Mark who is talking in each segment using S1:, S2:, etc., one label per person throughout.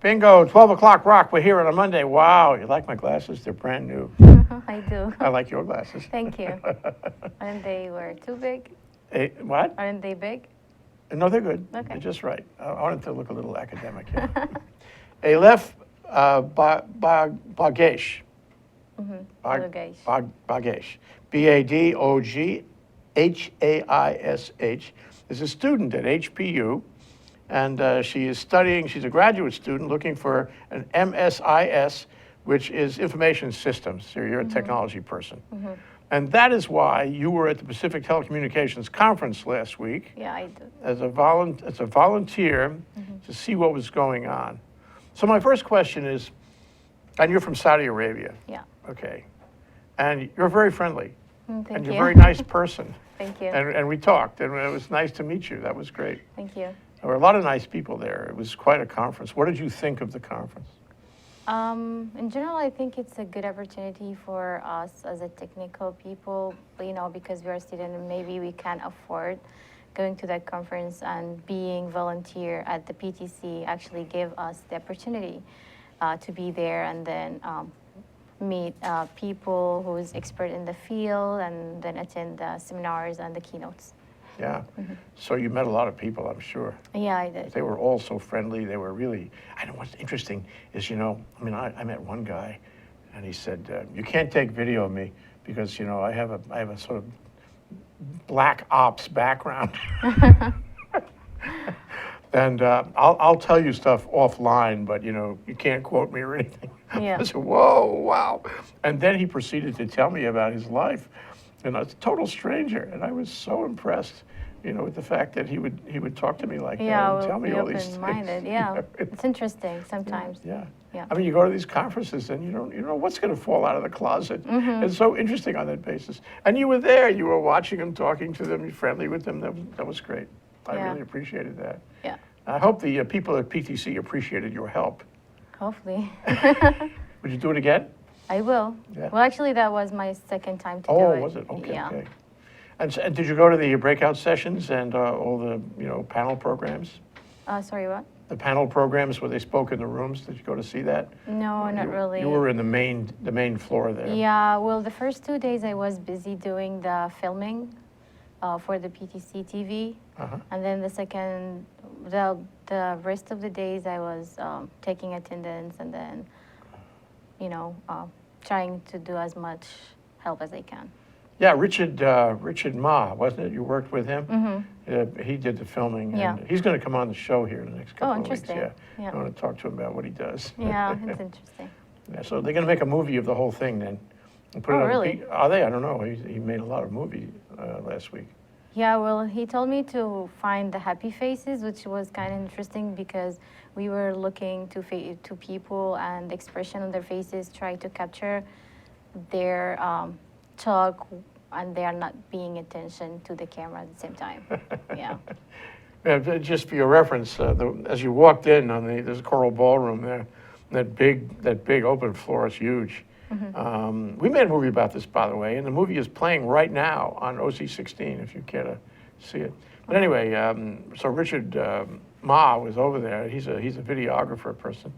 S1: Bingo, 12 o'clock rock. We're here on a Monday. Wow, you like my glasses? They're brand new.
S2: I do.
S1: I like your glasses.
S2: Thank you. Aren't they were too big?
S1: What?
S2: Aren't they big?
S1: No, they're good.
S2: Okay.
S1: They're just right. I wanted to look a little academic here. Elaf Badoghaish.
S2: Bodoghaish.
S1: Badoghaish. Badoghaish is a student at HPU, and she is studying, she's a graduate student looking for an MSIS, which is information systems. So you're a technology person. And that is why you were at the Pacific Telecommunications Conference last week.
S2: Yeah, I do.
S1: As a volunteer to see what was going on. So my first question is, and you're from Saudi Arabia.
S2: Yeah.
S1: Okay. And you're very friendly.
S2: Thank
S1: and
S2: you.
S1: you're a very nice person.
S2: Thank you.
S1: And we talked, and it was nice to meet you. That was great.
S2: Thank you.
S1: There were a lot of nice people there. It was quite a conference. What did you think of the conference?
S2: In general, I think it's a good opportunity for us as a technical people, you know, because we are students and maybe we can't afford going to that conference, and being volunteer at the PTC actually gave us the opportunity to be there and then meet people who's expert in the field and then attend the seminars and the keynotes.
S1: Yeah. So you met a lot of people, I'm sure.
S2: Yeah, I did.
S1: They were all so friendly. They were really, I know what's interesting is, you know, I mean, I met one guy and he said, you can't take video of me because, you know, I have a sort of black ops background. And I'll tell you stuff offline, but, you know, you can't quote me or anything.
S2: Yeah.
S1: I said, whoa, wow. And then he proceeded to tell me about his life. And a total stranger, and I was so impressed, you know, with the fact that he would talk to me like that and tell me all these things.
S2: Open-minded. Yeah, it's interesting sometimes.
S1: Yeah.
S2: Yeah.
S1: I mean, you go to these conferences and you don't know what's going to fall out of the closet. It's so interesting on that basis. And you were there. You were watching them, talking to them, you're friendly with them. That was great. I really appreciated that.
S2: Yeah.
S1: I hope the people at PTC appreciated your help.
S2: Hopefully.
S1: Would you do it again?
S2: I will.
S1: Yeah.
S2: Well, actually, that was my second time to do it.
S1: Oh, was it? Okay,
S2: Yeah.
S1: okay. And did you go to the breakout sessions and all the, you know, panel programs?
S2: Sorry, what?
S1: The panel programs where they spoke in the rooms, did you go to see that?
S2: No, not really.
S1: You were in the main floor there.
S2: Yeah, well, the first 2 days I was busy doing the filming for the PTC TV. And then the rest of the days I was taking attendance and then, you know, trying to do as much help as I can.
S1: Yeah, Richard Ma, wasn't it? You worked with him? He did the filming.
S2: Yeah.
S1: And he's going to come on the show here in the next couple of weeks.
S2: interesting.
S1: Yeah.
S2: Yeah.
S1: I want to talk to him about what he does.
S2: Yeah, it's interesting.
S1: Yeah, so they're going to make a movie of the whole thing then. And put it on
S2: really?
S1: Are they? I don't know. He made a lot of movies last week.
S2: Yeah, well, he told me to find the happy faces, which was kind of interesting because we were looking to people and the expression on their faces, try to capture their talk, and they are not paying attention to the camera at the same time. Yeah.
S1: Yeah, just for your reference, as you walked in there's a Coral Ballroom there, that big open floor is huge. We made a movie about this, by the way, and the movie is playing right now on OC16 if you care to see it. But anyway, so Richard Ma was over there. He's a videographer person,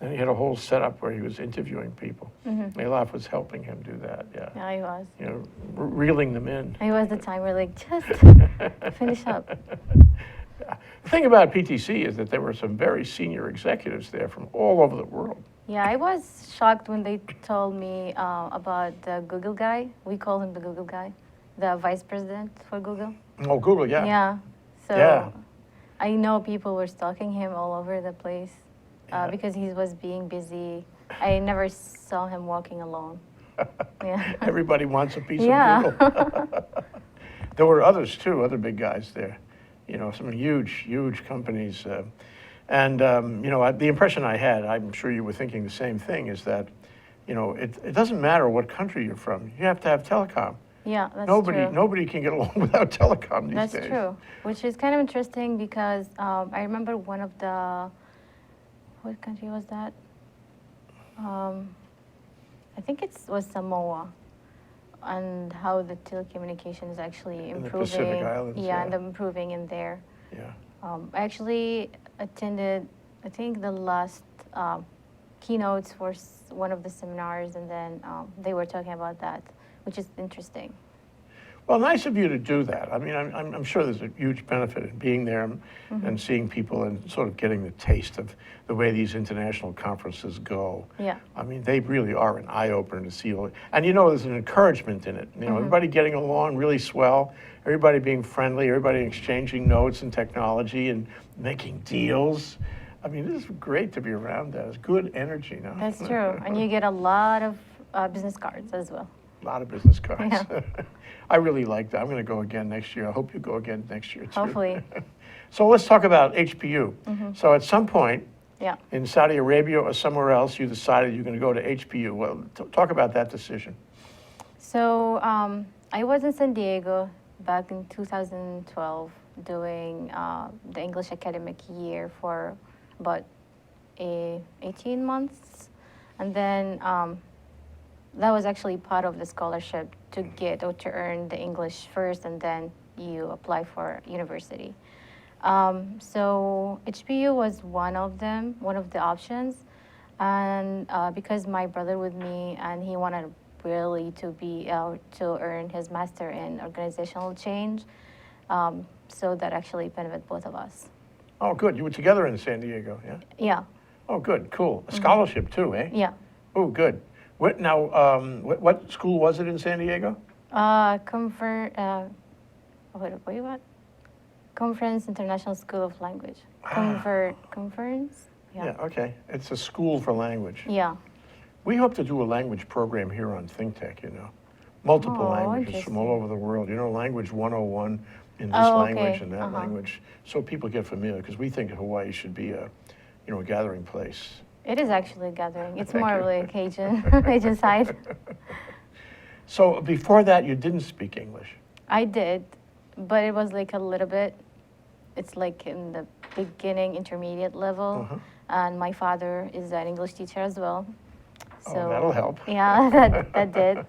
S1: and he had a whole setup where he was interviewing people. Olaf was helping him do that. Yeah.
S2: Yeah, I was.
S1: You know, reeling them in.
S2: I was the time we're like, just finish up.
S1: The thing about PTC is that there were some very senior executives there from all over the world.
S2: Yeah, I was shocked when they told me about the Google guy. We call him the Google guy, the vice president for Google.
S1: Oh, Google, yeah.
S2: Yeah. So
S1: Yeah.
S2: I know people were stalking him all over the place because he was being busy. I never saw him walking alone. Yeah.
S1: Everybody wants a piece
S2: Yeah.
S1: of Google. There were others too, other big guys there. You know, some huge companies. And, you know, the impression I had, I'm sure you were thinking the same thing, is that, you know, it doesn't matter what country you're from. You have to have telecom.
S2: Yeah, that's true.
S1: Nobody can get along without telecom these days.
S2: That's true, which is kind of interesting because I remember one of the, what country was that? I think it was Samoa, and how the telecommunication is actually improving.
S1: In the Pacific Islands.
S2: Yeah, and improving in there.
S1: Yeah.
S2: I actually attended, I think the last keynotes for one of the seminars, and then they were talking about that, which is interesting.
S1: Well, nice of you to do that. I mean, I'm sure there's a huge benefit in being there and seeing people and sort of getting the taste of the way these international conferences go.
S2: Yeah.
S1: I mean, they really are an eye-opener to see. And you know, there's an encouragement in it. You know, everybody getting along really swell, everybody being friendly, everybody exchanging notes and technology and making deals. I mean, this is great to be around that. It's good energy, no?
S2: That's true. And you get a lot of business cards as well.
S1: A lot of business cards.
S2: Yeah.
S1: I really like that. I'm going to go again next year. I hope you go again next year, too.
S2: Hopefully.
S1: So let's talk about HPU. So at some point
S2: Yeah.
S1: in Saudi Arabia or somewhere else, you decided you're going to go to HPU. Well, talk about that decision.
S2: So I was in San Diego back in 2012 doing the English academic year for about 18 months. And then that was actually part of the scholarship to get or to earn the English first, and then you apply for university. So HPU was one of them, one of the options. And because my brother with me, and he wanted really to be to earn his master in organizational change, so that actually benefited both of us.
S1: Oh, good. You were together in San Diego, yeah?
S2: Yeah,
S1: Oh, good. Cool. A scholarship, too, eh?
S2: yeah.
S1: Oh, good. What school was it in San Diego?
S2: What? Conference International School of Language. Conference?
S1: Yeah, okay. It's a school for language.
S2: Yeah.
S1: We hope to do a language program here on ThinkTech, you know. Multiple
S2: Oh,
S1: languages from all
S2: interesting.
S1: over the world. You know, language 101 in this
S2: Oh, okay.
S1: language and that
S2: Uh-huh.
S1: language. So people get familiar, because we think Hawaii should be a gathering place.
S2: It is actually a gathering. It's
S1: Thank
S2: more
S1: you.
S2: of like Cajun, Cajun side.
S1: So before that, you didn't speak English.
S2: I did, but it was like a little bit. It's like in the beginning, intermediate level.
S1: Uh-huh.
S2: And my father is an English teacher as well.
S1: Oh,
S2: So
S1: that'll help.
S2: Yeah, that did.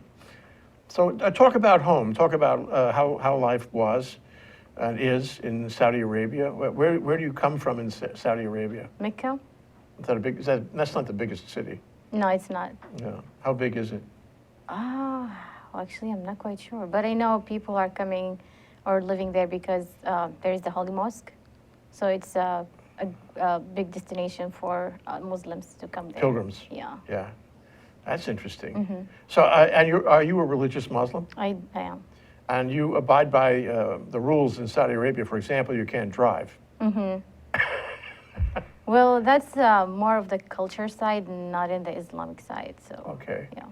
S1: So talk about home. Talk about how life was and is in Saudi Arabia. Where do you come from in Saudi Arabia?
S2: Mecca?
S1: Is that a big? That's not the biggest city.
S2: No, it's not.
S1: No. How big is it?
S2: Well, actually, I'm not quite sure. But I know people are coming or living there because there is the Holy Mosque. So it's a big destination for Muslims to come there.
S1: Pilgrims.
S2: Yeah,
S1: Yeah. That's interesting. So, are you a religious Muslim?
S2: I am.
S1: And you abide by the rules in Saudi Arabia? For example, you can't drive.
S2: Well, that's more of the culture side, not in the Islamic side. So,
S1: Okay.
S2: yeah.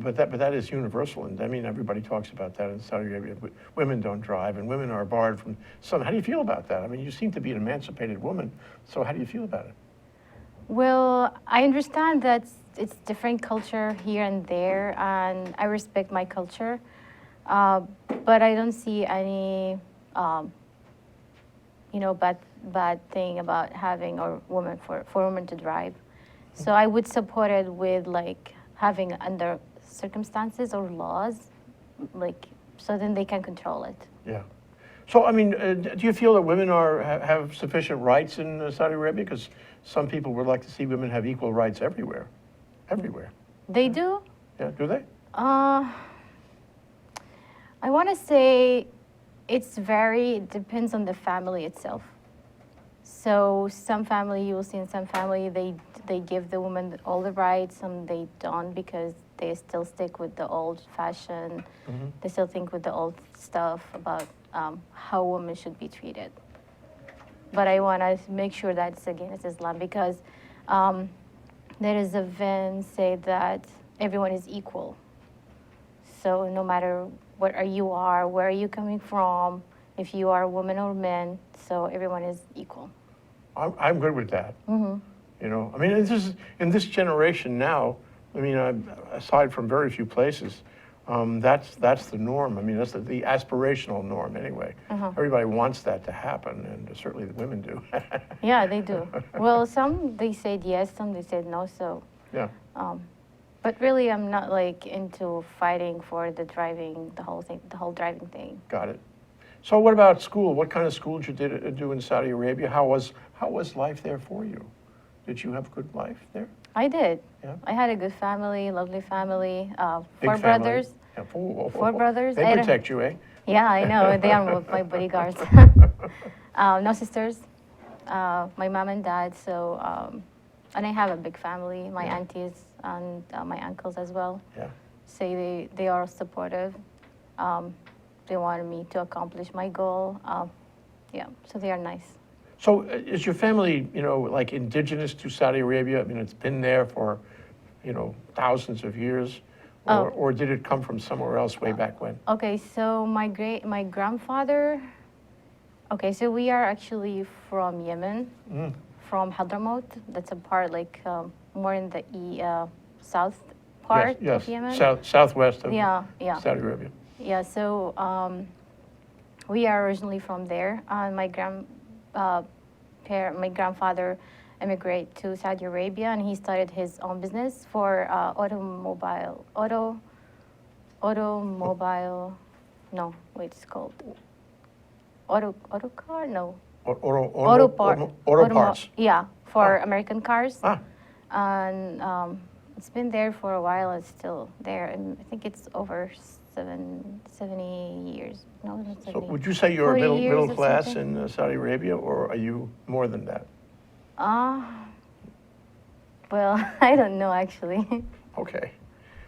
S1: But that is universal, and I mean everybody talks about that in Saudi Arabia. Women don't drive, and women are barred from some. How do you feel about that? I mean, you seem to be an emancipated woman, so how do you feel about it?
S2: Well, I understand that it's different culture here and there, and I respect my culture, but I don't see any, bad thing about having a woman for women to drive. So I would support it with like having under circumstances or laws, like so then they can control it.
S1: Yeah. So, I mean, do you feel that women have sufficient rights in Saudi Arabia? Because some people would like to see women have equal rights everywhere. Everywhere.
S2: They do.
S1: Yeah, do they?
S2: I want to say it depends on the family itself. So some family, you will see in some family, they give the woman all the rights, some they don't because they still stick with the old fashion. They still think with the old stuff about how women should be treated. But I want to make sure that it's against Islam because there is a event say that everyone is equal. So no matter what you are, where are you coming from, if you are a woman or man, so everyone is equal.
S1: I'm good with that. You know, I mean, in this generation now. I mean, aside from very few places, that's the norm. I mean, that's the aspirational norm anyway. Everybody wants that to happen, and certainly the women do.
S2: Yeah, they do. Well, some they said yes, some they said no. So
S1: Yeah.
S2: but really, I'm not like into fighting for the driving, the whole driving thing.
S1: Got it. So what about school? What kind of school did you do in Saudi Arabia? How was life there for you? Did you have a good life there?
S2: I did.
S1: Yeah.
S2: I had a good family, lovely family,
S1: Big
S2: four
S1: family?
S2: brothers.
S1: Yeah.
S2: Four brothers.
S1: They
S2: I don't-
S1: protect you, eh?
S2: Yeah, I know. They are my bodyguards. No sisters. My mom and dad. So, and I have a big family. My
S1: Yeah.
S2: aunties and my uncles as well.
S1: Yeah.
S2: So they are supportive. They wanted me to accomplish my goal. Yeah. So they are nice.
S1: So is your family, like indigenous to Saudi Arabia? I mean, it's been there for, thousands of years, or did it come from somewhere else way back when?
S2: Okay, so my grandfather. Okay, so we are actually from Yemen, from Hadramaut. That's a part like more in the south part
S1: Yes,
S2: of Yemen.
S1: Southwest of
S2: Yeah.
S1: Saudi Arabia.
S2: Yeah, so we are originally from there. My grandfather immigrated to Saudi Arabia, and he started his own business for No, wait, it's called auto car. No, auto
S1: parts.
S2: Yeah, for American cars.
S1: Ah,
S2: And it's been there for a while. It's still there, and I think it's over 70 years. No, not 70.
S1: so would you say you're
S2: 40 years
S1: middle
S2: or
S1: class
S2: something?
S1: in Saudi Arabia, or are you more than that?
S2: Well, I don't know actually.
S1: Okay,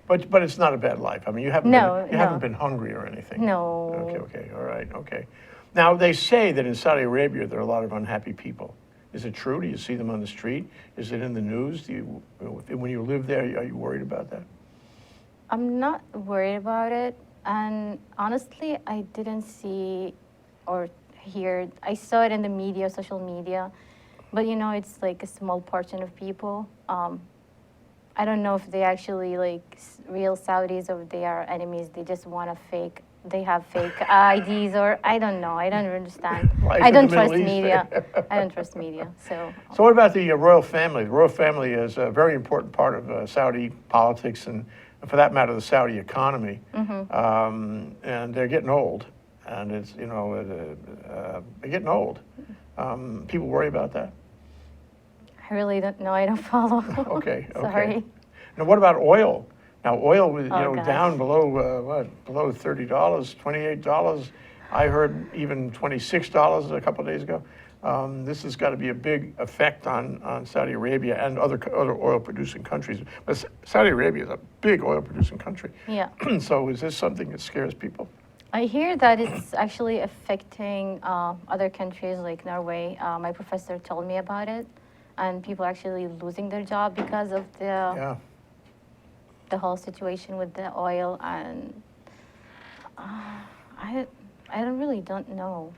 S1: but it's not a bad life. I mean, you haven't
S2: No,
S1: you haven't
S2: no.
S1: been hungry or anything.
S2: No.
S1: Okay, all right, okay. Now they say that in Saudi Arabia there are a lot of unhappy people. Is it true? Do you see them on the street? Is it in the news? When you live there, are you worried about that?
S2: I'm not worried about it, and honestly, I didn't see or hear. I saw it in the media, social media, but it's like a small portion of people. I don't know if they actually like real Saudis or they are enemies. They just want to fake. They have fake IDs, or I don't know. I don't understand.
S1: Life
S2: I
S1: in the
S2: don't trust
S1: Middle East.
S2: media. I don't trust media. So.
S1: So what about the royal family? The royal family is a very important part of Saudi politics and, for that matter, the Saudi economy. And they're getting old, and it's they're getting old. People worry about that.
S2: I really don't know. I don't follow.
S1: Okay.
S2: Sorry.
S1: Now, what about oil? Now, oil was
S2: gosh.
S1: down below below $30, $28. I heard even $26 a couple of days ago. This has got to be a big effect on Saudi Arabia and other oil-producing countries. But Saudi Arabia is a big oil-producing country.
S2: Yeah.
S1: So is this something that scares people?
S2: I hear that it's actually affecting other countries like Norway. My professor told me about it, and people actually losing their job because of the whole situation with the oil. And I don't know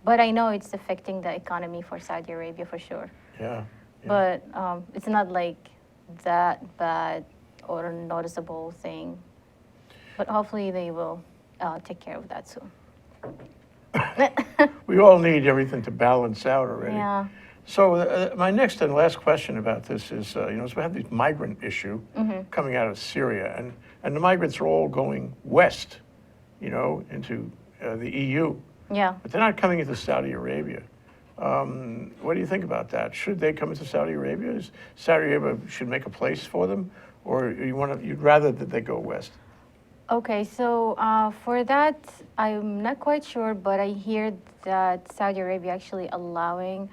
S2: but I know it's affecting the economy for Saudi Arabia for sure.
S1: Yeah.
S2: But it's not like that bad or noticeable thing. But hopefully they will take care of that soon.
S1: We all need everything to balance out already.
S2: Yeah.
S1: So my next and last question about this is, so we have this migrant issue coming out of Syria, and the migrants are all going west, into the EU.
S2: Yeah.
S1: But they're not coming into Saudi Arabia. What do you think about that? Should they come into Saudi Arabia? Is Saudi Arabia should make a place for them, or you'd rather that they go west?
S2: Okay, so for that, I'm not quite sure, but I hear that Saudi Arabia actually allowing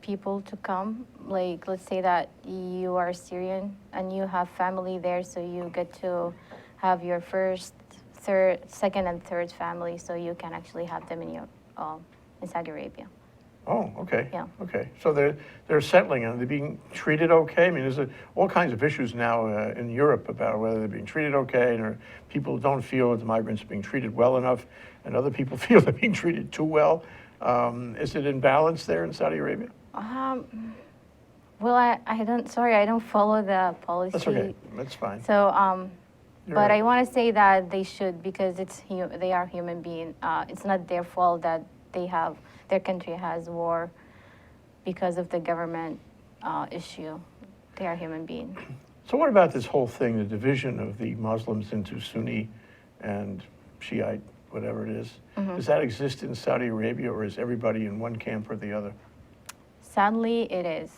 S2: people to come. Like, let's say that you are Syrian and you have family there, so you get to have your second and third family, so you can actually have them in Saudi Arabia.
S1: Oh, okay.
S2: Yeah.
S1: Okay. So they're settling and they're being treated okay. I mean, there's all kinds of issues now in Europe about whether they're being treated okay, or people don't feel that the migrants are being treated well enough, and other people feel they're being treated too well. Is it in balance there in Saudi Arabia?
S2: Well, I don't follow the policy.
S1: That's okay. That's fine.
S2: So, but
S1: right.
S2: I want to say that they should, because they are human beings. It's not their fault that their country has war because of the government issue. They are human beings.
S1: So what about this whole thing, the division of the Muslims into Sunni and Shiite, whatever it is? Does that exist in Saudi Arabia, or is everybody in one camp or the other?
S2: Sadly, it is.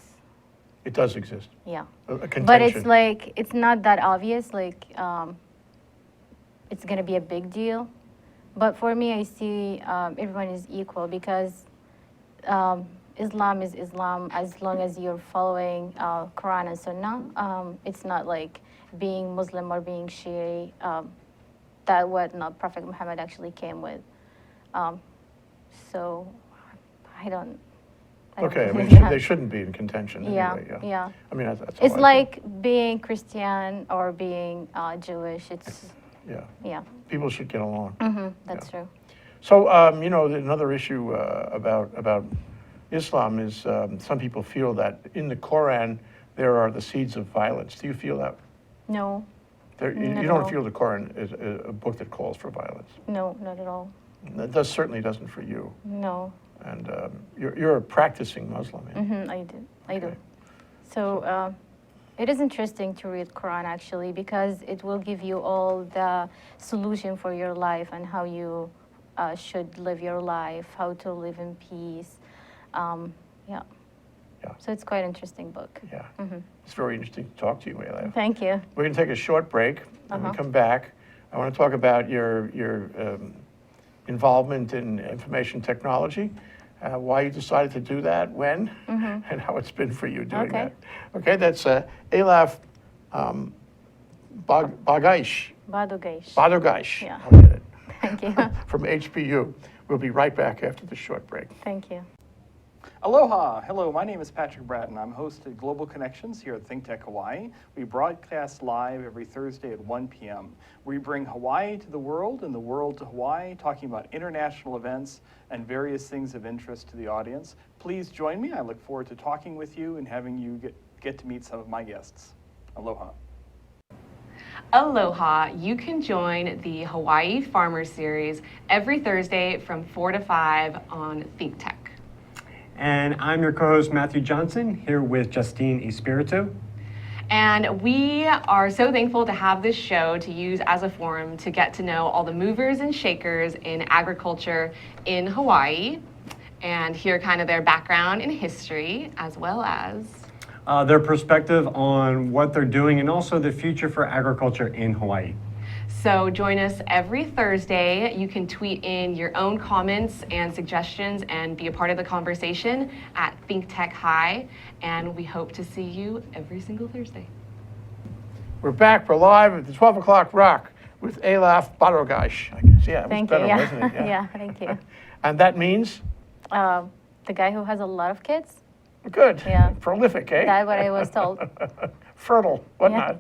S1: It does exist.
S2: Yeah.
S1: A contention.
S2: But it's like, it's not that obvious, like, it's gonna be a big deal. But for me, I see everyone is equal because Islam is Islam as long as you're following Quran and Sunnah. It's not like being Muslim or being Shia, that what Prophet Muhammad actually came with. So I don't
S1: Okay, I mean,
S2: yeah.
S1: they shouldn't be in contention
S2: Yeah,
S1: anyway.
S2: yeah.
S1: I mean, that's all
S2: It's
S1: I
S2: like being Christian or being Jewish. It's,
S1: think. Yeah.
S2: yeah.
S1: People should get along.
S2: That's true.
S1: So, you know, another issue about Islam is some people feel that in the Quran there are the seeds of violence. Do you feel that?
S2: No,
S1: You
S2: Not at
S1: don't
S2: all.
S1: feel the Quran is a book that calls for violence.
S2: no, not at all.
S1: That certainly doesn't for you.
S2: No.
S1: And you're a practicing Muslim. Yeah?
S2: I do.
S1: Okay.
S2: So it is interesting to read Quran actually because it will give you all the solution for your life and how you should live your life, how to live in peace. Yeah.
S1: Yeah.
S2: So it's quite an interesting book.
S1: Yeah. It's very interesting to talk to you, Elaf.
S2: Thank you.
S1: We're going to take a short break. When we come back, I want to talk about your involvement in information technology, why you decided to do that, when, and how it's been for you doing
S2: Okay.
S1: that. Okay, that's Elaf Badoghaish.
S2: Badoghaish.
S1: Badoghaish.
S2: Yeah.
S1: I'll get it.
S2: Thank you.
S1: From HPU. We'll be right back after the short break.
S2: Thank you.
S3: Aloha! Hello, my name is Patrick Bratton. I'm host at Global Connections here at ThinkTech Hawaii. We broadcast live every Thursday at 1 p.m. We bring Hawaii to the world and the world to Hawaii, talking about international events and various things of interest to the audience. Please join me. I look forward to talking with you and having you get to meet some of my guests. Aloha.
S4: Aloha! You can join the Hawaii Farmer Series every Thursday from 4 to 5 on ThinkTech.
S5: And I'm your co-host Matthew Johnson, here with Justine Espiritu.
S4: And we are so thankful to have this show to use as a forum to get to know all the movers and shakers in agriculture in Hawaii and hear kind of their background and history, as well as
S5: Their perspective on what they're doing and also the future for agriculture in Hawaii.
S4: So join us every Thursday. You can tweet in your own comments and suggestions and be a part of the conversation at ThinkTech High. And we hope to see you every single Thursday.
S1: We're back. We're live at the 12 o'clock rock with Elaf Badoghaish. I guess. Yeah, it was
S2: Thank
S1: better,
S2: you. Yeah.
S1: wasn't it?
S2: Yeah, thank you.
S1: And that means?
S2: The guy who has a lot of kids.
S1: Good.
S2: Yeah.
S1: Prolific, eh?
S2: That's what I was told.
S1: Fertile, whatnot.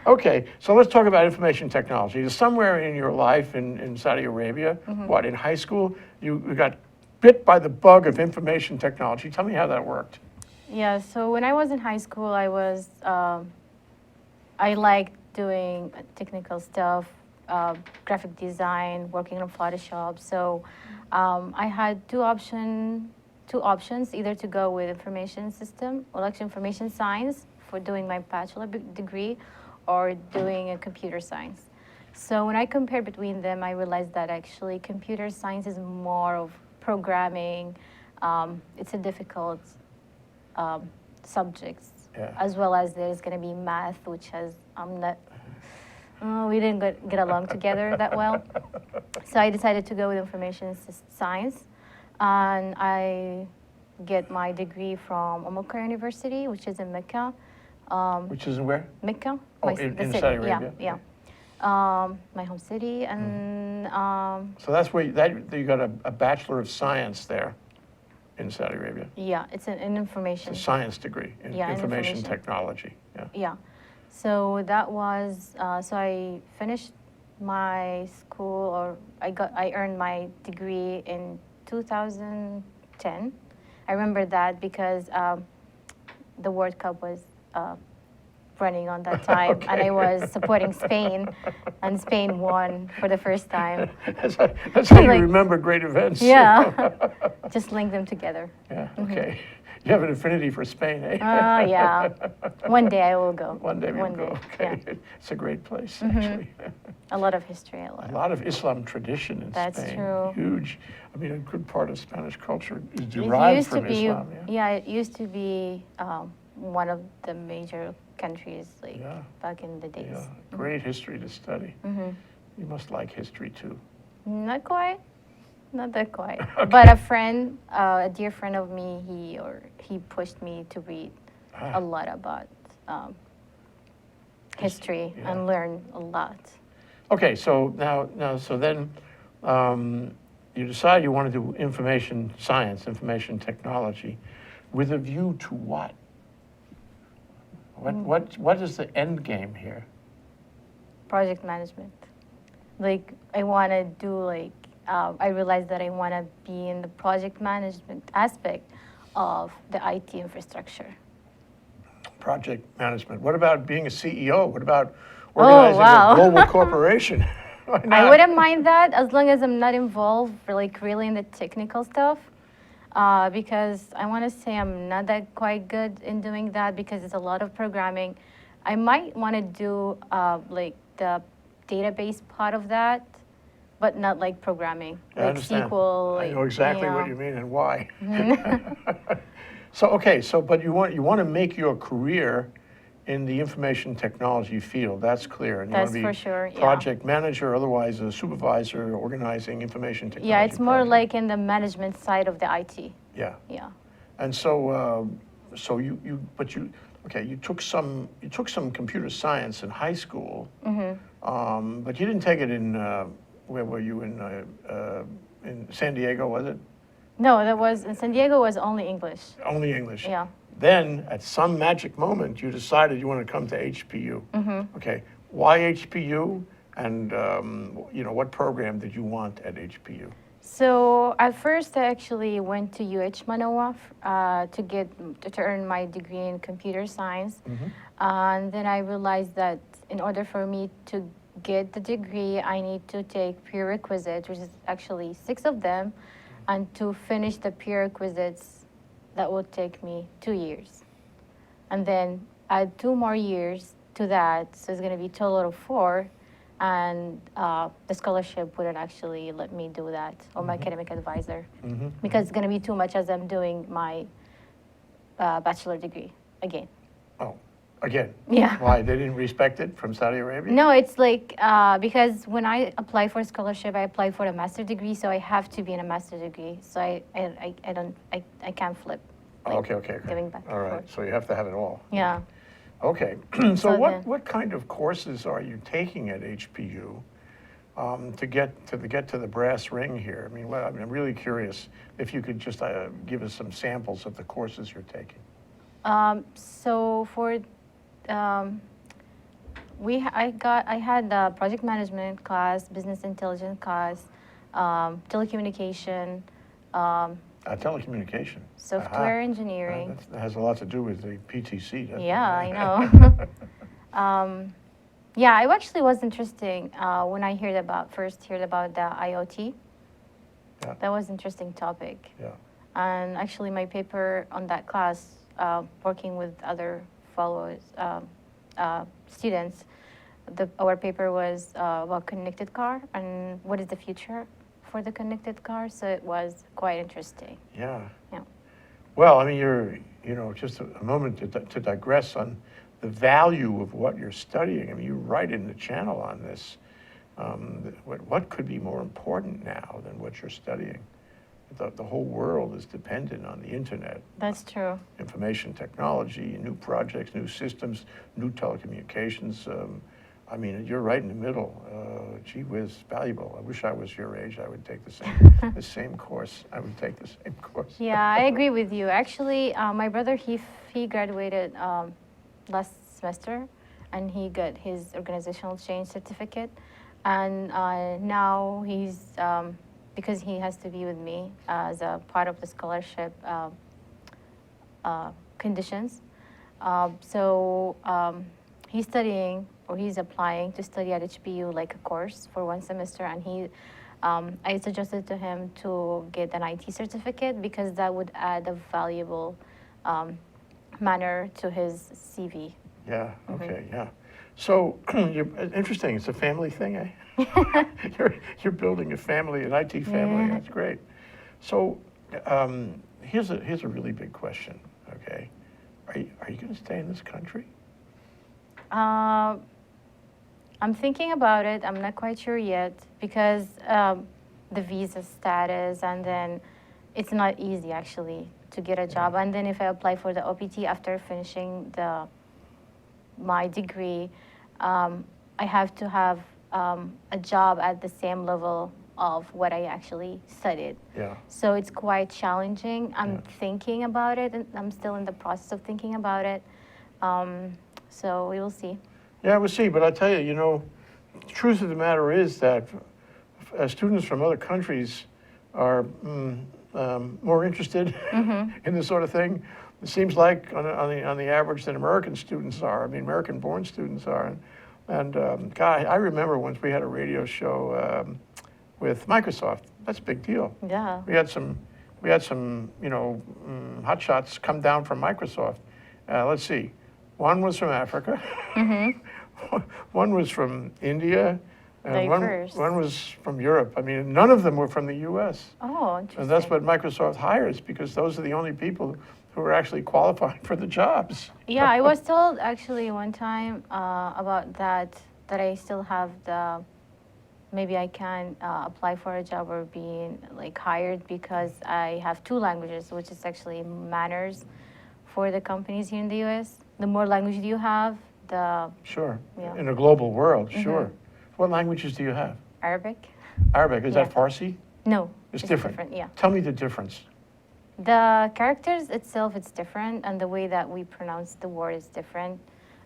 S1: Okay, so let's talk about information technology. Somewhere in your life in Saudi Arabia, what, in high school, you got bit by the bug of information technology. Tell me how that worked.
S2: Yeah, so when I was in high school, I liked doing technical stuff, graphic design, working on Photoshop. So I had two options, either to go with information system or like information science for doing my bachelor degree, or doing a computer science. So when I compared between them, I realized that actually computer science is more of programming. It's a difficult subject, as well as there's going to be math, which has we didn't get along together that well. So I decided to go with information science, and I get my degree from Umukar University, which is in Mecca.
S1: Which is where?
S2: Mecca.
S1: Oh,
S2: the
S1: in
S2: city.
S1: Saudi Arabia?
S2: Yeah. My home city, and
S1: So that's where you got a Bachelor of Science there in Saudi Arabia.
S2: yeah, it's an information.
S1: It's a science degree in
S2: Yeah, in
S1: information
S2: information.
S1: technology. Yeah.
S2: Yeah. So that was so I finished my school, or I earned my degree in 2010. I remember that because the World Cup was running on that time, and I was supporting Spain, and Spain won for the first time.
S1: That's how you
S2: Like-
S1: remember great events.
S2: Yeah, just link them together.
S1: Yeah, okay. You have an affinity for Spain, eh?
S2: Yeah. One day I will go.
S1: One day we'll
S2: One
S1: go.
S2: day,
S1: Okay.
S2: yeah.
S1: It's a great place, actually.
S2: A lot of history, a
S1: A
S2: lot.
S1: lot of Islam tradition in
S2: That's
S1: Spain.
S2: true.
S1: Huge. I mean, a good part of Spanish culture is
S2: It
S1: derived
S2: used to
S1: from
S2: be,
S1: Islam. Yeah.
S2: it used to be one of the major countries like
S1: Yeah.
S2: back in the days.
S1: Yeah, great history to study. You must like history too.
S2: Not quite, not that quite. But a friend, a dear friend of me, he pushed me to read a lot about history
S1: yeah.
S2: and learn a lot.
S1: Okay, so so then you decide you want to do information science, information technology, with a view to what? What is the end game here?
S2: Project management. Like I want to do like I realized that I want to be in the project management aspect of the IT infrastructure.
S1: Project management. What about being a CEO? What about organizing
S2: wow.
S1: a global corporation? Why
S2: I
S1: not?
S2: wouldn't mind that as long as I'm not involved like really in the technical stuff. Because I want to say I'm not that quite good in doing that because it's a lot of programming. I might want to do like the database part of that, but not like programming,
S1: I
S2: like
S1: understand.
S2: SQL.
S1: I
S2: Like,
S1: know exactly what you mean and why. So okay, but you want to make your career in the information technology field. That's clear. And you want
S2: That's
S1: to be
S2: for sure, yeah.
S1: project manager, otherwise a supervisor organizing information technology.
S2: Yeah, it's more
S1: projects.
S2: like in the management side of the IT.
S1: Yeah.
S2: Yeah.
S1: And so you took some computer science in high school, but you didn't take it in where were you in San Diego, was it?
S2: No, that was in San Diego was only English.
S1: Only English.
S2: Yeah.
S1: Then at some magic moment you decided you want to come to HPU. Okay, why HPU? And what program did you want at HPU?
S2: So at first, I actually went to UH Manoa to earn my degree in computer science, and then I realized that in order for me to get the degree, I need to take prerequisites, which is actually 6 of them, and to finish the prerequisites, that would take me 2 years, and then add 2 more years to that, so it's going to be a total of 4. And the scholarship wouldn't actually let me do that, or my academic advisor, because it's going to be too much as I'm doing my bachelor degree again.
S1: Oh, again?
S2: Yeah.
S1: Why, they didn't respect it from Saudi Arabia?
S2: No, it's like because when I apply for a scholarship, I apply for a master degree, so I have to be in a master degree. So I can't flip. Like,
S1: Okay.
S2: Giving back
S1: All
S2: and
S1: right,
S2: forth.
S1: so you have to have it all.
S2: Yeah.
S1: Okay, so
S2: So
S1: what kind of courses are you taking at HPU to get to the brass ring here? I mean, I'm really curious if you could just give us some samples of the courses you're taking.
S2: So for I had a project management class, business intelligence class, telecommunication.
S1: Telecommunication.
S2: Software engineering.
S1: That has a lot to do with the PTC, doesn't it?
S2: Yeah, I know. Yeah, it actually was interesting when I first heard about the IoT.
S1: Yeah.
S2: That was an interesting topic.
S1: Yeah.
S2: And actually, my paper on that class, working with other students, our paper was about connected car and what is the future for the connected car. So it was quite interesting.
S1: Yeah.
S2: Yeah.
S1: Well, I mean, just a moment to digress on the value of what you're studying. I mean, you write in the channel on this. What could be more important now than what you're studying? The whole world is dependent on the internet.
S2: That's true.
S1: Information technology, new projects, new systems, new telecommunications. I mean, you're right in the middle. Gee whiz, valuable. I wish I was your age. I would take the same course. I would take the same course.
S2: Yeah, I agree with you. Actually, my brother, he graduated last semester, and he got his organizational change certificate. And now he's, because he has to be with me as a part of the scholarship conditions. So he's studying, or he's applying to study at HPU like a course for 1 semester, and I suggested to him to get an IT certificate because that would add a valuable manner to his CV.
S1: Yeah, okay, yeah. So, interesting, it's a family thing, eh? You're building a family, an IT family,
S2: Yeah.
S1: that's great. So, here's a really big question, okay? are you going to stay in this country?
S2: I'm thinking about it. I'm not quite sure yet because the visa status, and then it's not easy actually to get a job. And then if I apply for the OPT after finishing my degree, I have to have a job at the same level of what I actually studied.
S1: Yeah.
S2: So it's quite challenging. I'm
S1: Yeah.
S2: thinking about it, and I'm still in the process of thinking about it. So we will see.
S1: Yeah, we'll see. But I tell you, the truth of the matter is that students from other countries are more interested in this sort of thing. It seems like on the average than American students are. I mean, American-born students are. And God, I remember once we had a radio show with Microsoft. That's a big deal.
S2: Yeah.
S1: We had some hotshots come down from Microsoft. Let's see. One was from Africa. One was from India. And
S2: Diverse.
S1: one was from Europe. I mean, none of them were from the U.S.
S2: Oh, interesting.
S1: And that's what Microsoft hires, because those are the only people who are actually qualifying for the jobs.
S2: Yeah, I was told actually one time about that I still have maybe I can apply for a job or being like hired because I have 2 languages, which is actually matters for the companies here in the U.S. The more languages you have, the
S1: Sure.
S2: Yeah.
S1: In a global world, sure. What languages do you have?
S2: Arabic.
S1: Arabic, is
S2: Yeah.
S1: that Farsi?
S2: No,
S1: It's different.
S2: Yeah.
S1: Tell me the difference.
S2: The characters itself, it's different, and the way that we pronounce the word is different.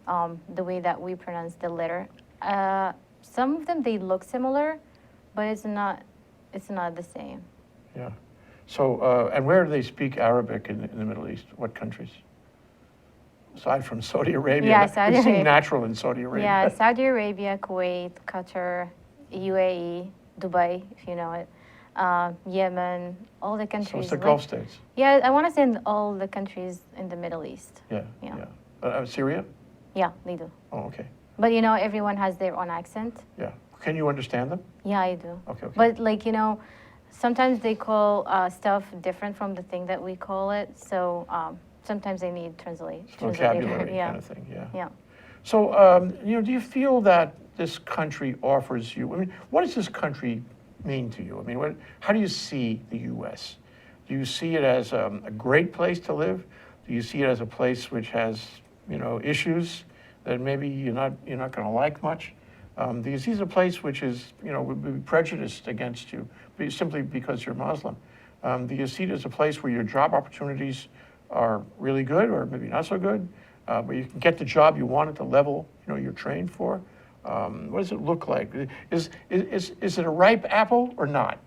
S2: The way that we pronounce the letter. Some of them, they look similar, but it's not the same.
S1: Yeah. So, and where do they speak Arabic in the Middle East? What countries? Aside from Saudi Arabia.
S2: Yeah, Saudi
S1: It seemed
S2: Arabia.
S1: natural in Saudi Arabia.
S2: Yeah, Saudi Arabia, Kuwait, Qatar, UAE, Dubai, if you know it, Yemen, all the
S1: So
S2: countries.
S1: it's the Gulf states.
S2: Yeah, I want to say in all the countries in the Middle East.
S1: Yeah,
S2: Yeah.
S1: yeah. Syria?
S2: Yeah, they do.
S1: Oh, okay.
S2: But everyone has their own accent.
S1: Yeah. Can you understand them?
S2: Yeah, I do.
S1: Okay, okay.
S2: But sometimes they call stuff different from the thing that we call it. So sometimes they need translator.
S1: Vocabulary
S2: Yeah.
S1: kind of thing, yeah.
S2: Yeah.
S1: So, do you feel that this country offers you, what does this country mean to you? How do you see the U.S.? Do you see it as a great place to live? Do you see it as a place which has, issues that maybe you're not going to like much? Do you see it as a place which is, would be prejudiced against you simply because you're Muslim? Do you see it as a place where your job opportunities are really good or maybe not so good? Where you can get the job you want at the level you're trained for? What does it look like? Is it a ripe apple or not?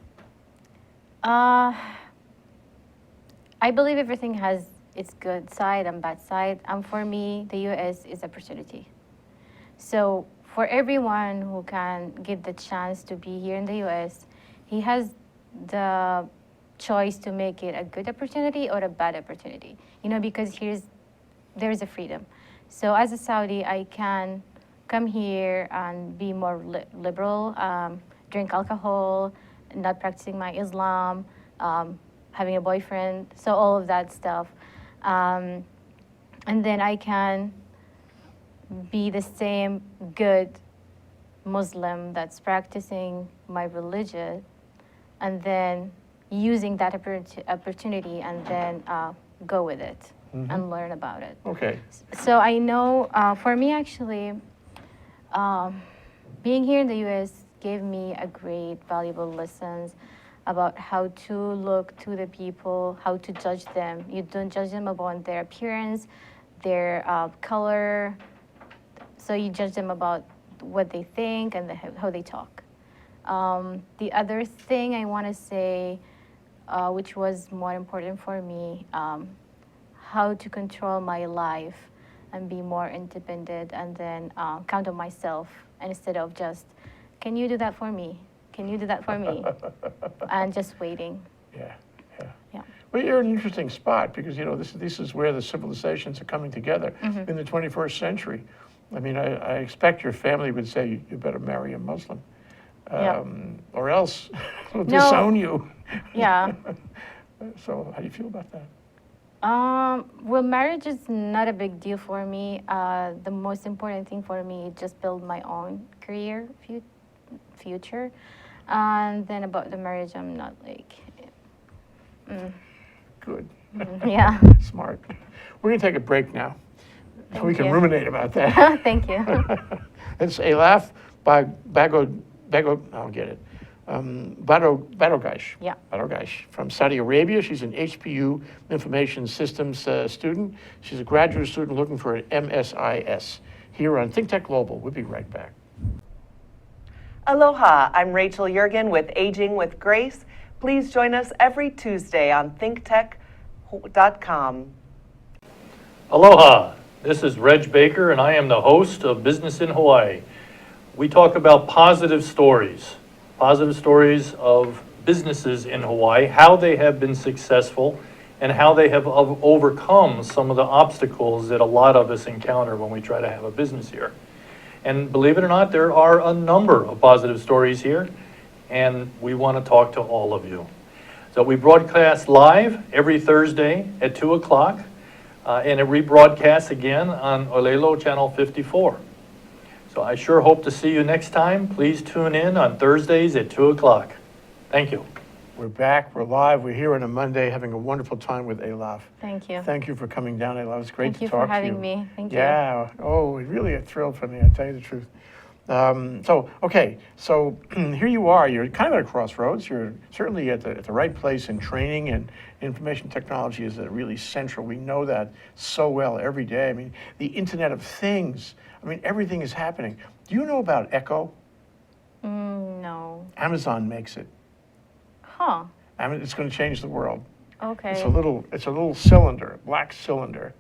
S2: I believe everything has its good side and bad side. And for me, the U.S. is opportunity. So for everyone who can get the chance to be here in the U.S., he has the choice to make it a good opportunity or a bad opportunity. Because there's a freedom. So as a Saudi, I can come here and be more liberal, drink alcohol, not practicing my Islam, having a boyfriend, so all of that stuff. And then I can be the same good Muslim that's practicing my religion, and then using that opportunity and then go with it and learn about it.
S1: Okay.
S2: So I know, for me actually, being here in the U.S. gave me a great, valuable lessons about how to look to the people, how to judge them. You don't judge them upon their appearance, their color. So you judge them about what they think and how they talk. The other thing I want to say, which was more important for me, how to control my life and be more independent, and then count on myself instead of just, can you do that for me? Can you do that for me? And just waiting.
S1: Yeah.
S2: Yeah.
S1: Well, you're in an interesting spot because, this is where the civilizations are coming together in the 21st century. I expect your family would say you better marry a Muslim, or else they'll disown you.
S2: Yeah.
S1: So how do you feel about that?
S2: Well, marriage is not a big deal for me. The most important thing for me is just build my own career future. And then about the marriage, I'm not like,
S1: Good,
S2: yeah.
S1: smart. We're going to take a break now. So
S2: Thank
S1: we can
S2: you.
S1: ruminate about that.
S2: Thank you.
S1: It's Elaf I'll get it. Badoghaish.
S2: Yeah.
S1: Badoghaish from Saudi Arabia. She's an HPU Information Systems student. She's a graduate student looking for an MSIS here on Think Tech Global. We'll be right back.
S6: Aloha, I'm Rachel Yergin with Aging with Grace. Please join us every Tuesday on thinktech.com.
S7: Aloha, this is Reg Baker and I am the host of Business in Hawaii. We talk about positive stories of businesses in Hawaii, how they have been successful and how they have overcome some of the obstacles that a lot of us encounter when we try to have a business here. And believe it or not, there are a number of positive stories here, and we want to talk to all of you. So we broadcast live every Thursday at 2 o'clock, and it rebroadcasts again on Olelo Channel 54. So I sure hope to see you next time. Please tune in on Thursdays at 2 o'clock. Thank you.
S1: We're back, we're live, we're here on a Monday having a wonderful time with Elaf.
S2: Thank you.
S1: Thank you for coming down, Elaf. It's great
S2: Thank
S1: to
S2: you
S1: talk
S2: for
S1: to you.
S2: having me. Thank you.
S1: Yeah, oh, really a thrill for me, I tell you the truth. So here you are, you're kind of at a crossroads. You're certainly at the right place in training, and information technology is really central. We know that so well every day. I mean, the Internet of Things, I mean, everything is happening. Do you know about Echo?
S2: No.
S1: Amazon makes it.
S2: Huh.
S1: I mean, it's going to change the world.
S2: Okay.
S1: It's a little cylinder, a black cylinder.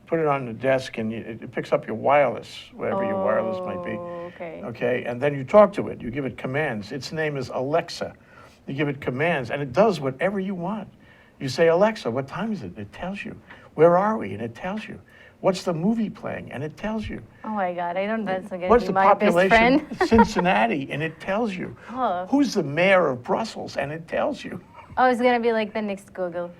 S1: Put it on the desk, and it picks up your wireless, whatever your wireless might be.
S2: Okay.
S1: Okay, and then you talk to it. You give it commands. Its name is Alexa. You give it commands, and it does whatever you want. You say, Alexa, what time is it? It tells you. Where are we? And it tells you. What's the movie playing? And it tells you.
S2: Oh my God, I don't know that's going to
S1: What's
S2: be
S1: the
S2: my best
S1: population
S2: friend.
S1: of Cincinnati? And it tells you.
S2: Oh.
S1: Who's the mayor of Brussels? And it tells you.
S2: Oh, it's going to be like the next Google.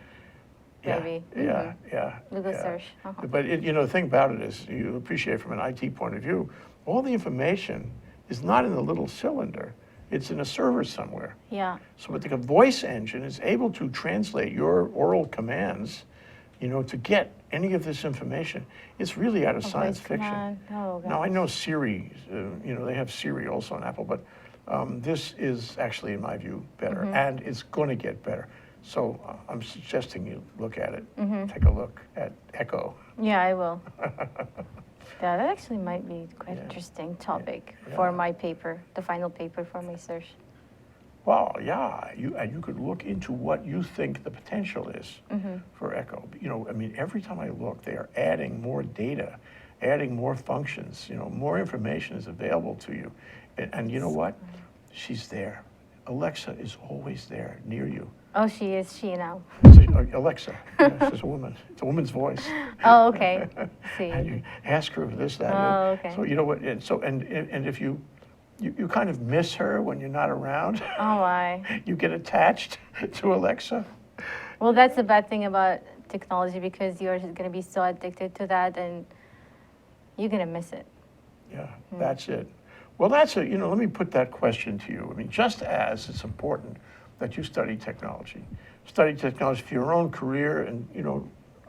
S1: Yeah,
S2: Maybe.
S1: yeah, yeah.
S2: Google
S1: yeah.
S2: search. Uh-huh.
S1: But the thing about it is, you appreciate from an IT point of view, all the information is not in a little cylinder. It's in a server somewhere.
S2: Yeah.
S1: So what the voice engine is able to translate your oral commands, to get any of this information. It's really out of science
S2: voice
S1: fiction.
S2: command. Oh,
S1: Now, I
S2: gosh.
S1: know Siri, they have Siri also on Apple, but this is actually, in my view, better, and it's going to get better. So I'm suggesting you look at it. Take a look at Echo.
S2: Yeah, I will. Yeah, that actually might be quite interesting topic for my paper, the final paper for my search.
S1: Well, yeah, you could look into what you think the potential is for Echo. I mean, every time I look, they are adding more data, adding more functions. More information is available to you. And you know what? She's there. Alexa is always there near you.
S2: Oh, she now.
S1: Alexa, she's a woman. It's a woman's voice.
S2: Oh, okay. See.
S1: And you ask her this, that.
S2: Oh, okay.
S1: So you know what? And if you kind of miss her when you're not around.
S2: Oh my.
S1: You get attached to Alexa.
S2: Well, that's the bad thing about technology, because you're going to be so addicted to that and you're going to miss it.
S1: Yeah, that's it. Well, let me put that question to you. I mean, just as it's important that you study technology for your own career, and,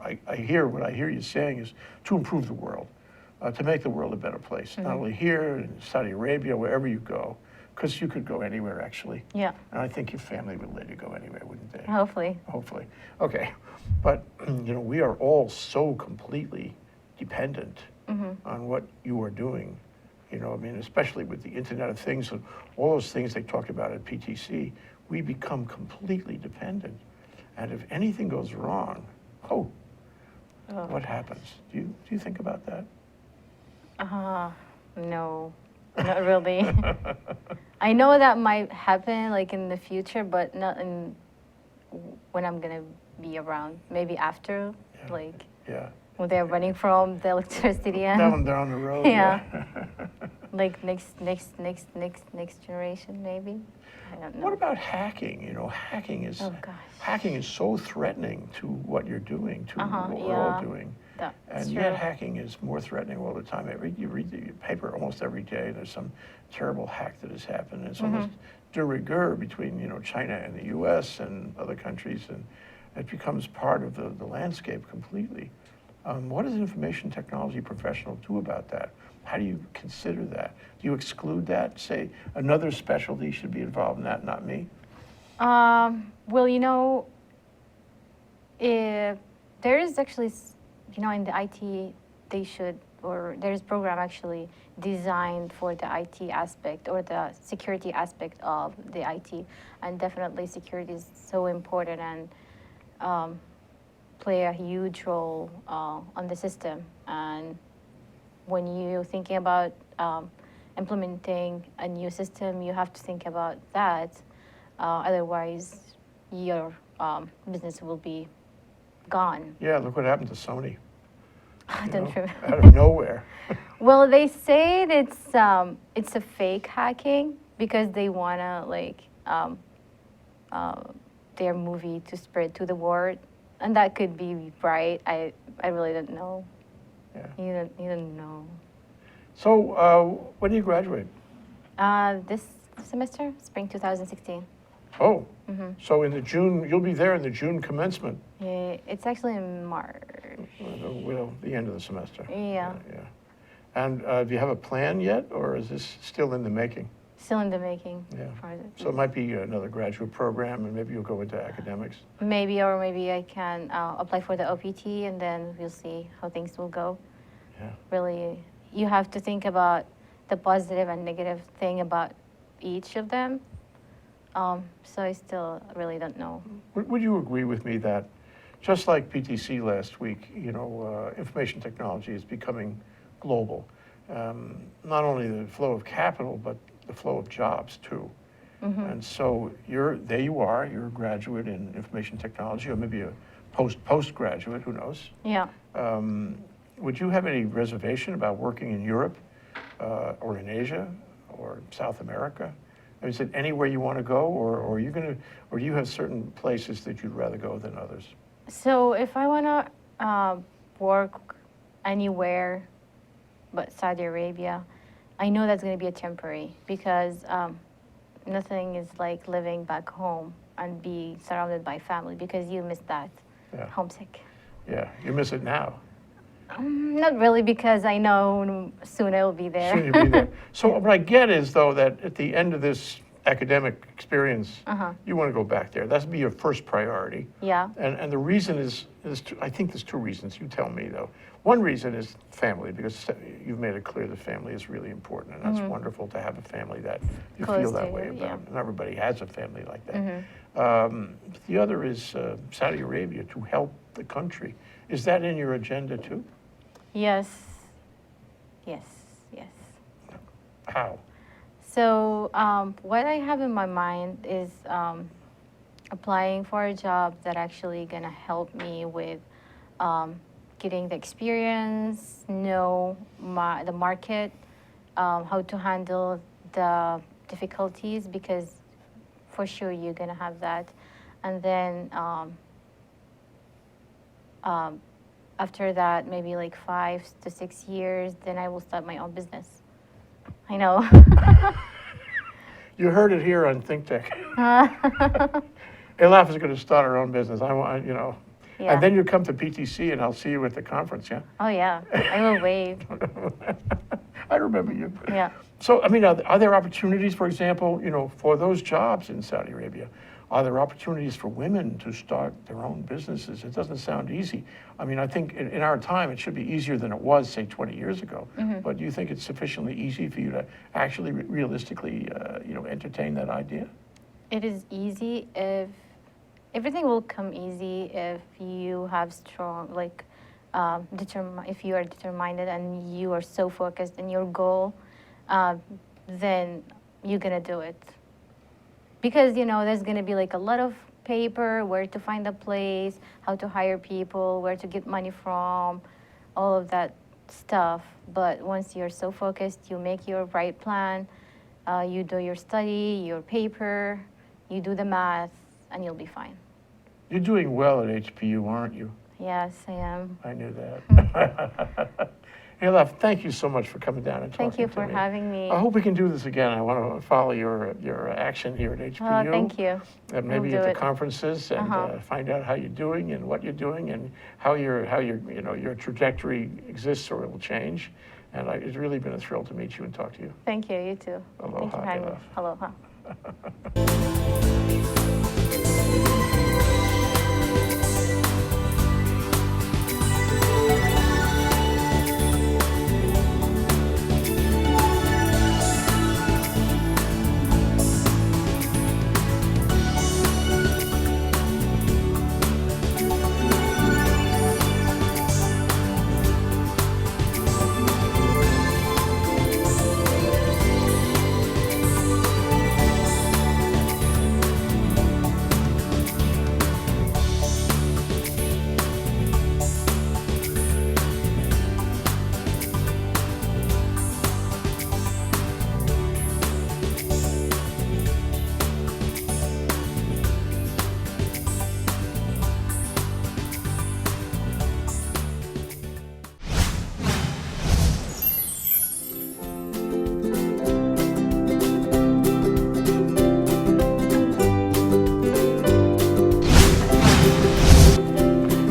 S1: I hear what I hear you saying is to improve the world, to make the world a better place, not only here in Saudi Arabia, wherever you go, because you could go anywhere, actually.
S2: Yeah.
S1: And I think your family would let you go anywhere, wouldn't they?
S2: Hopefully.
S1: Hopefully. Okay. But, we are all so completely dependent on what you are doing. Especially with the Internet of Things and all those things they talked about at PTC, we become completely dependent. And if anything goes wrong, what happens? Do you think about that?
S2: No, not really. I know that might happen like in the future, but not when I'm going to be around. Maybe after, like
S1: Yeah.
S2: when they're running from the electricity and
S1: Down the road.
S2: Yeah. like next generation, maybe. don't know.
S1: What about hacking? You know, hacking is
S2: Oh, gosh.
S1: hacking is so threatening to what you're doing, to what we're all
S2: yeah.
S1: doing.
S2: That's
S1: And
S2: true.
S1: yet hacking is more threatening all the time. You read the paper almost every day, there's some terrible hack that has happened. It's almost de rigueur between, you know, China and the US and other countries, and it becomes part of the landscape completely. What does an information technology professional do about that? How do you consider that? Do you exclude that? Say another specialty should be involved in that, not me?
S2: Well, you know, if there is actually, you know, in the IT, they should, or there's program actually designed for the IT aspect or the security aspect of the IT, and definitely security is so important and play a huge role on the system. And when you're thinking about implementing a new system, you have to think about that. Otherwise, your business will be gone.
S1: Yeah, look what happened to Sony.
S2: I
S1: you
S2: don't
S1: know,
S2: remember.
S1: out of nowhere.
S2: Well, they say it's a fake hacking because they wanna like their movie to spread to the world, and that could be right. I really don't know.
S1: Yeah.
S2: You don't know.
S1: So, when do you graduate?
S2: This semester, spring 2016.
S1: Oh, so in the June, you'll be there in the June commencement.
S2: Yeah, it's actually in March.
S1: Well, the end of the semester.
S2: Yeah.
S1: Yeah. And do you have a plan yet, or is this still in the making?
S2: Still in the making.
S1: Yeah.
S2: for the-
S1: So it might be another graduate program, and maybe you'll go into academics.
S2: Maybe, or maybe I can apply for the OPT, and then we'll see how things will go.
S1: Yeah.
S2: Really, you have to think about the positive and negative thing about each of them. So I still really don't know.
S1: Would you agree with me that, just like PTC last week, you know, information technology is becoming global? Not only the flow of capital, but the flow of jobs too. And so you're a graduate in information technology, or maybe a postgraduate, who knows?
S2: Yeah.
S1: Would you have any reservation about working in Europe, or in Asia, or South America? Is it anywhere you want to go, or are you gonna, or do you have certain places that you'd rather go than others?
S2: So if I want to work anywhere but Saudi Arabia, I know that's going to be a temporary, because nothing is like living back home and be surrounded by family, because you miss that.
S1: Yeah.
S2: Homesick.
S1: Yeah, you miss it now.
S2: Not really, because I know soon I will be there.
S1: Soon you'll be there. So what I get is, though, that at the end of this academic experience, you want to go back there. That's be your first priority.
S2: Yeah.
S1: And the reason is I think there's two reasons. You tell me, though. One reason is family, because you've made it clear that family is really important, and that's wonderful to have a family that you
S2: Close
S1: feel that
S2: to
S1: way
S2: you,
S1: about.
S2: yeah.
S1: Not everybody has a family like that. The other is Saudi Arabia, to help the country. Is that in your agenda, too?
S2: Yes. Yes. Yes.
S1: How?
S2: So what I have in my mind is applying for a job that actually gonna help me with getting the experience, know the market, how to handle the difficulties, because for sure you're gonna have that, and then after that, maybe like 5 to 6 years, then I will start my own business. I know.
S1: You heard it here on Think Tech. Elaf is going to start her own business. I want, you know.
S2: Yeah.
S1: And then you come to PTC, and I'll see you at the conference, yeah?
S2: Oh yeah, I will wave.
S1: I remember you.
S2: Yeah.
S1: So, I mean, are there opportunities, for example, you know, for those jobs in Saudi Arabia? Are there opportunities for women to start their own businesses? It doesn't sound easy. I mean, I think in our time, it should be easier than it was, say, 20 years ago. But do you think it's sufficiently easy for you to actually realistically, you know, entertain that idea?
S2: It is easy if everything will come easy if you have strong, like, if you are determined and you are so focused in your goal, then you're gonna do it. Because, you know, there's gonna be like a lot of paper, where to find a place, how to hire people, where to get money from, all of that stuff. But once you're so focused, you make your right plan, You do your study, your paper, you do the math, and you'll be fine.
S1: You're doing well at HPU, aren't you?
S2: Yes, I am.
S1: I knew that. Elaf, thank you so much for coming down and talking to me.
S2: Thank you for having me.
S1: I hope we can do this again. I want to follow your action here at HPU.
S2: Oh, thank you.
S1: And maybe
S2: We'll
S1: at
S2: do
S1: the
S2: it.
S1: conferences and find out how you're doing and what you're doing and how your your trajectory exists or it will change. And it's really been a thrill to meet you and talk to you.
S2: Thank you. You too. Thank you
S1: Aloha,
S2: for having me.
S1: Elaf.
S2: Aloha.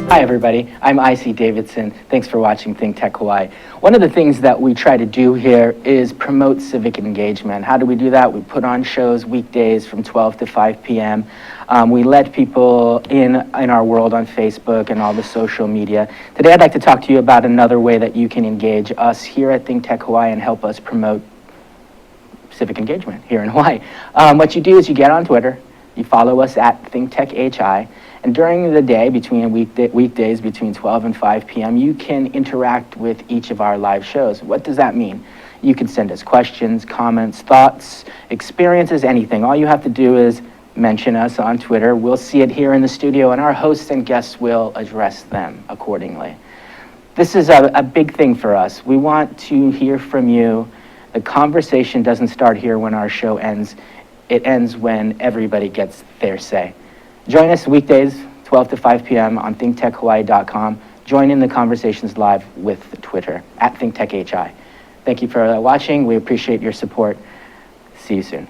S8: Hi everybody, I'm IC Davidson. Thanks for watching Think Tech Hawaii. One of the things that we try to do here is promote civic engagement. How do we do that? We put on shows weekdays from 12 to 5 p.m. We let people in our world on Facebook and all the social media. Today I'd like to talk to you about another way that you can engage us here at Think Tech Hawaii and help us promote civic engagement here in Hawaii. What you do is you get on Twitter, you follow us at ThinkTechHI, and during the day, between weekdays between 12 and 5 p.m., you can interact with each of our live shows. What does that mean? You can send us questions, comments, thoughts, experiences, anything. All you have to do is mention us on Twitter. We'll see it here in the studio, and our hosts and guests will address them accordingly. This is a big thing for us. We want to hear from you. The conversation doesn't start here when our show ends. It ends when everybody gets their say. Join us weekdays, 12 to 5 p.m. on thinktechhawaii.com. Join in the conversations live with Twitter, at ThinkTechHI. Thank you for watching. We appreciate your support. See you soon.